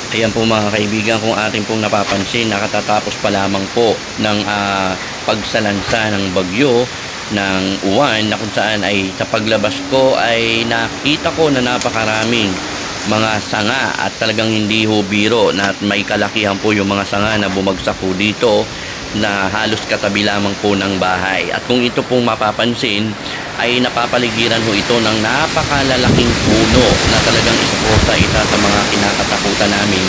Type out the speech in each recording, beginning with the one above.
Ayan po mga kaibigan, kung ating pong napapansin, nakatatapos pa lamang po ng pagsalansa ng bagyo ng uwan, na kung saan ay sa paglabas ko ay nakita ko na napakaraming mga sanga at talagang hindi ho biro na may kalakihan po yung mga sanga na bumagsak po dito na halos katabi lamang po ng bahay. At kung ito pong mapapansin ay napapaligiran ho ito ng napakalalaking puno na talagang isa sa mga kinakatakutan namin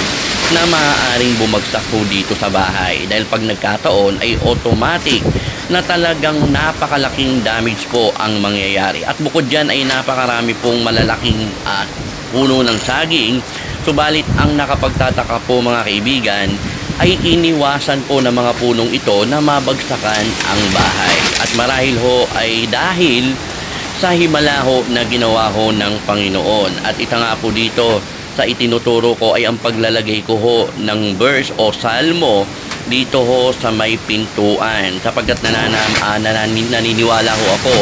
na maaaring bumagsak po dito sa bahay, dahil pag nagkataon ay automatic na talagang napakalaking damage po ang mangyayari. At bukod dyan ay napakarami pong malalaking puno ng saging. Subalit ang nakapagtataka po mga kaibigan ay iniwasan po ng mga punong ito na mabagsakan ang bahay. At marahil ho ay dahil sa himala ho na ginawa ho ng Panginoon. At ito nga po dito sa itinuturo ko ay ang paglalagay ko ho ng verse o salmo dito ho sa may pintuan, sapagkat naniniwala ho ako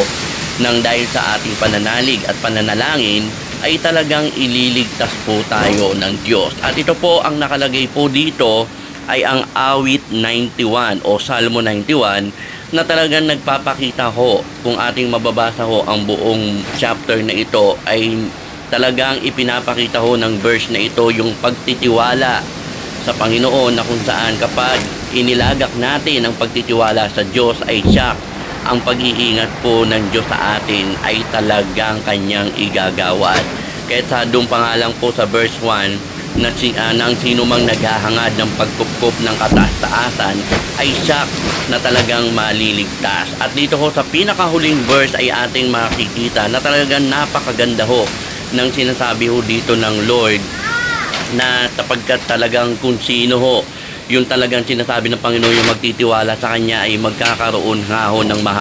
nang dahil sa ating pananalig at pananalangin ay talagang ililigtas po tayo ng Diyos. At ito po ang nakalagay po dito ay ang awit 91 o Salmo 91 na talagang nagpapakita ho, kung ating mababasa ho ang buong chapter na ito, ay talagang ipinapakita ho ng verse na ito yung pagtitiwala sa Panginoon, na kung saan kapag inilagak natin ang pagtitiwala sa Diyos ay siya ang pag-iingat po ng Diyos sa atin ay talagang kanyang igagawad. Kaya sa doon pa nga lang po sa verse 1 na ang sino mang naghahangad ng pagkupkup ng kataas-taasan ay siya na talagang maliligtas. At dito ho sa pinakahuling verse ay ating makikita na talagang napakaganda ho ng sinasabi ho dito ng Lord, na sapagkat talagang kung sino ho yung talagang sinasabi ng Panginoon yung magtitiwala sa Kanya ay magkakaroon nga ho ng mahal